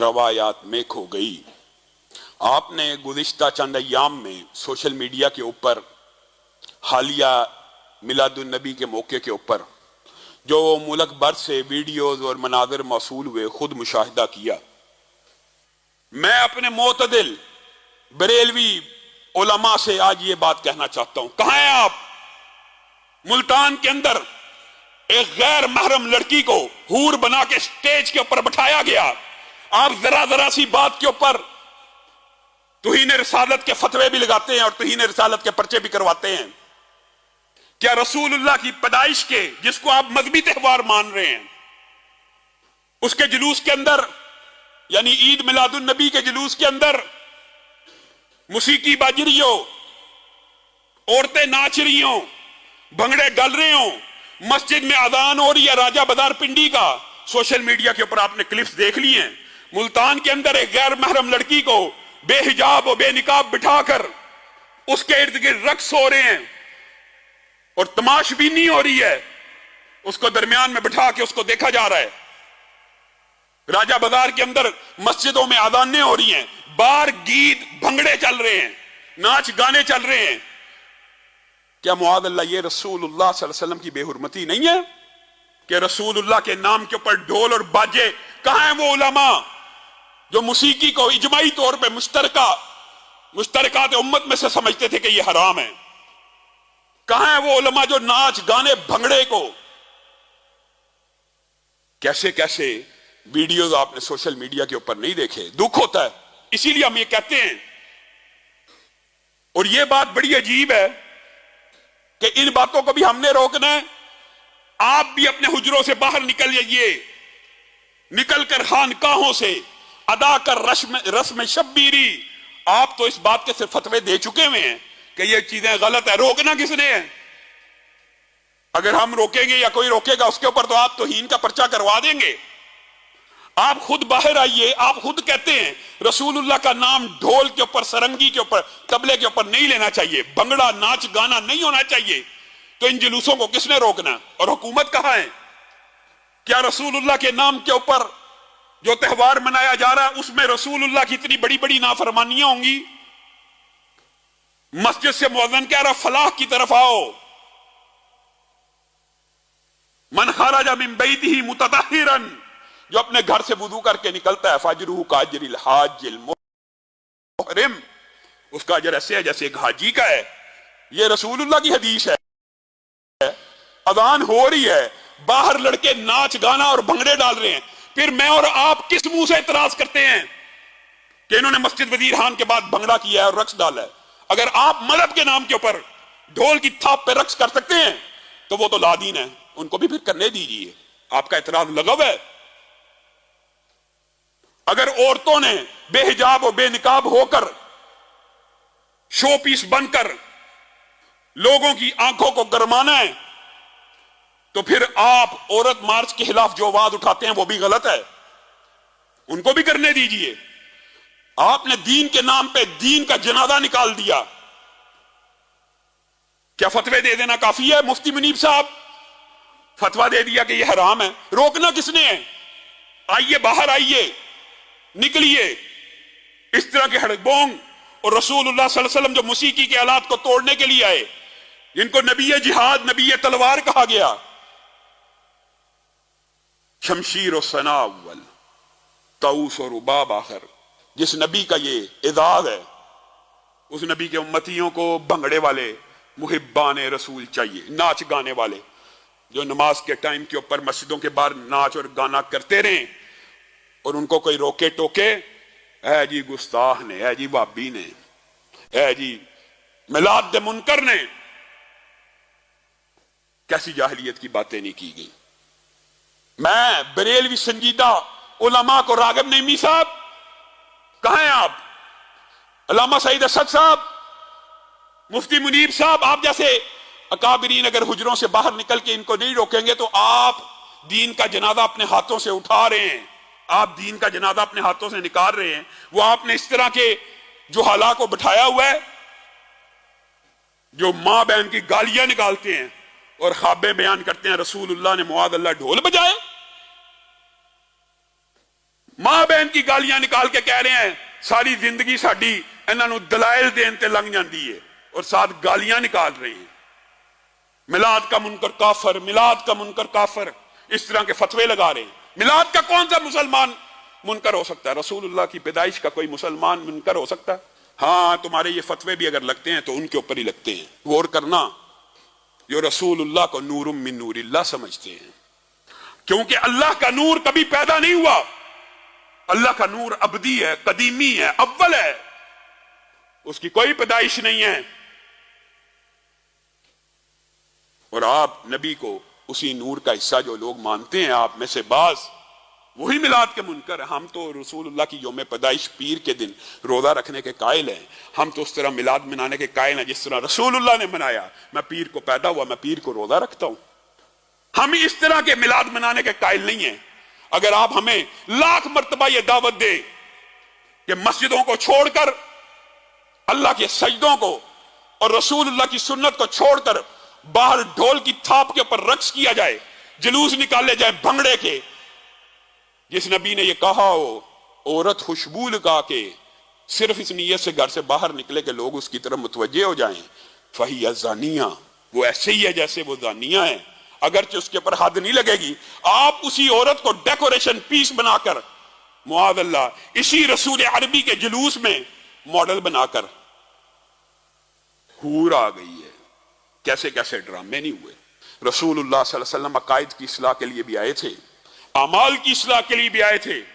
रवायात में खो गई। आपने गुज़िश्ता चंद अय्याम में सोशल मीडिया के ऊपर हालिया मिलादुन नबी के मौके के ऊपर जो मुल्क भर से वीडियोज और मनाज़र मौसूल हुए खुद मुशाहिदा किया। मैं अपने मोतदिल बरेलवी उलमा से आज ये बात कहना चाहता हूं, कहां हैं आप? मुल्तान के अंदर एक गैर महरम लड़की को हूर बना के स्टेज के ऊपर बिठाया गया। आप जरा सी बात के ऊपर तुहीन रिसालत के फतवे भी लगाते हैं और तुहीन रिसालत के पर्चे भी करवाते हैं। क्या रसूलुल्लाह की पैदाइश के, जिसको आप मजहबी त्योहार मान रहे हैं, उसके जुलूस के अंदर यानी ईद मिलादुन नबी के जुलूस के अंदर मुसीकी बाज रही हो, औरतें नाच रही हो, भंगड़े डल रहे हो, मस्जिद में अजान हो रही है राजा बदार पिंडी का, सोशल मीडिया के ऊपर आपने क्लिप्स देख ली हैं। मुल्तान के अंदर एक गैर महरम लड़की को बेहिजाब और बेनिकाब बिठाकर उसके इर्द गिर्द रक्स हो रहे हैं और तमाशबीनी हो रही है, उसको दरमियान में बिठा के उसको देखा जा रहा है। राजा बाजार के अंदर मस्जिदों में अजानें हो रही हैं, बार गीत भंगड़े चल रहे हैं, नाच गाने चल रहे हैं। क्या मुआद अल्लाह ये रसूलुल्लाह सल्लल्लाहु अलैहि वसल्लम की बेहुरमती नहीं है कि रसूलुल्लाह के नाम के ऊपर ढोल और बाजे? कहां है वो उलमा जो मुसीकी को इजमाई तौर पे मुश्तरकात उम्मत में से समझते थे कि ये हराम है? कहां है वो उलमा जो नाच गाने भंगड़े को, कैसे कैसे वीडियोज आपने सोशल मीडिया के ऊपर नहीं देखे? दुख होता है। इसीलिए हम ये कहते हैं, और ये बात बड़ी अजीब है कि इन बातों को भी हमने रोकना है। आप भी अपने हुजरों से बाहर निकल जाइए, निकलकर खानकाहों से अदा कर रस्म शब्बीरी। आप तो इस बात के सिर्फ फतवे दे चुके हुए हैं कि ये चीजें गलत है। रोकना किसने है? अगर हम रोकेंगे या कोई रोकेगा उसके ऊपर तो आप तौहीन का पर्चा करवा देंगे। आप खुद बाहर आइए। आप खुद कहते हैं रसूलुल्लाह का नाम ढोल के ऊपर, सरंगी के ऊपर, तबले के ऊपर नहीं लेना चाहिए, भंगड़ा नाच गाना नहीं होना चाहिए। तो इन जुलूसों को किसने रोकना? और हुकूमत कहां है? क्या रसूलुल्लाह के नाम के ऊपर जो त्योहार मनाया जा रहा है उसमें रसूलुल्लाह की इतनी बड़ी बड़ी नाफरमानियां होंगी? मस्जिद से मुअज्जिन कह रहा फलाह की तरफ आओ। मन खरजा मिन बैतिही मुततहिरन, जो अपने घर से वुदू करके निकलता है, फजरुहु काजरिल हाजिल मुहरिम, उसका अजर ऐसे है जैसे एक हाजी का है। ये रसूलुल्लाह की हदीस है। अजान हो रही है, बाहर लड़के नाच गाना और भंगड़े डाल रहे हैं। फिर मैं और आप किस मुंह से इतराज करते हैं कि इन्होंने मस्जिद वजीर खान के बाद भंगड़ा किया है और रक्स डाला है? अगर आप मजहब के नाम के ऊपर ढोल की थाप पे रक्स कर सकते हैं तो वो तो लादीन है, उनको भी फिर करने दीजिए। आपका इतराज लगव है। अगर औरतों ने बेहिजाब और बेनिकाब होकर शो पीस बनकर लोगों की आंखों को गरमाना है तो फिर आप औरत मार्च के खिलाफ जो आवाज उठाते हैं वो भी गलत है, उनको भी करने दीजिए। आपने दीन के नाम पे दीन का जनाजा निकाल दिया। क्या फतवे दे देना काफी है? मुफ्ती मुनीब साहब फतवा दे दिया कि ये हराम है। रोकना किसने है? आइए, बाहर आइए, निकलिए। इस तरह के हड़बोंग और रसूलुल्लाह सल्लल्लाहु अलैहि वसल्लम जो मुसीकी के आलात को तोड़ने के लिए आए, जिनको नबी जिहाद, नबी तलवार कहा गया, शमशीर और सना अव्वल, ताऊस और रुबाब आखिर, जिस नबी का ये एजाज है, उस नबी के उम्मतियों को भंगड़े वाले मुहिब्बान रसूल चाहिए, नाच गाने वाले जो नमाज के टाइम के ऊपर मस्जिदों के बाहर नाच और गाना करते रहें और उनको कोई रोके टोके, है जी गुस्ताख ने, है जी वाबी ने, है जी मिलाद दे मुनकर ने। कैसी जाहिलियत की बातें नहीं की गई। मैं बरेलवी संजीदा उलमा को, रागिब नईमी साहब कहां हैं आप? अल्लामा सईद असद साहब, मुफ्ती मुनीब साहब, आप जैसे अकाबरीन अगर हुजरों से बाहर निकल के इनको नहीं रोकेंगे तो आप दीन का जनाजा अपने हाथों से उठा रहे हैं, आप दीन का जनाजा अपने हाथों से निकाल रहे हैं। वो आपने इस तरह के जो हालात को बिठाया हुआ है, जो मां बहन की गालियां निकालते हैं और ख्वाबें बयान करते हैं रसूलुल्लाह ने मुआद अल्लाह ढोल बजाए। ماں بہن کی گالیاں نکال کے کہہ رہے ہیں ساری زندگی ساڈی انہاں نوں دلائل دین تے لنگ جاندی ہے، اور ساتھ گالیاں نکال رہے ہیں۔ میلاد کا منکر کافر، میلاد کا منکر کافر، اس طرح کے فتوے لگا رہے ہیں۔ میلاد کا کون سا مسلمان منکر ہو سکتا ہے؟ رسول اللہ کی پیدائش کا کوئی مسلمان منکر ہو سکتا ہے؟ ہاں، تمہارے یہ فتوے بھی اگر لگتے ہیں تو ان کے اوپر ہی لگتے ہیں۔ غور کرنا، جو رسول اللہ کو نور من نور اللہ سمجھتے ہیں، کیونکہ اللہ کا نور کبھی پیدا نہیں ہوا، اللہ کا نور ابدی ہے، قدیمی ہے، اول ہے، اس کی کوئی پیدائش نہیں ہے۔ اور آپ نبی کو اسی نور کا حصہ جو لوگ مانتے ہیں، آپ میں سے بعض وہی میلاد کے منکر ہیں۔ ہم تو رسول اللہ کی یوم پیدائش پیر کے دن روزہ رکھنے کے قائل ہیں، ہم تو اس طرح میلاد منانے کے قائل ہیں جس طرح رسول اللہ نے منایا۔ میں پیر کو پیدا ہوا، میں پیر کو روزہ رکھتا ہوں۔ ہم اس طرح کے میلاد منانے کے قائل نہیں ہیں۔ اگر آپ ہمیں لاکھ مرتبہ یہ دعوت دیں کہ مسجدوں کو چھوڑ کر، اللہ کے سجدوں کو اور رسول اللہ کی سنت کو چھوڑ کر باہر ڈھول کی تھاپ کے اوپر رقص کیا جائے، جلوس نکالے جائے بھنگڑے کے، جس نبی نے یہ کہا ہو عورت خوشبو لگا کے صرف اس نیت سے گھر سے باہر نکلے کہ لوگ اس کی طرف متوجہ ہو جائیں، فہی زانیہ، وہ ایسے ہی ہے جیسے وہ زانیہ ہے، اگرچہ اس کے اوپر حد نہیں لگے گی۔ آپ اسی عورت کو ڈیکوریشن پیس بنا کر، معاذ اللہ، اسی رسول عربی کے جلوس میں ماڈل بنا کر، حور آ گئی ہے، کیسے کیسے ڈرامے نہیں ہوئے۔ رسول اللہ صلی اللہ علیہ وسلم عقائد کی اصلاح کے لیے بھی آئے تھے، اعمال کی اصلاح کے لیے بھی آئے تھے،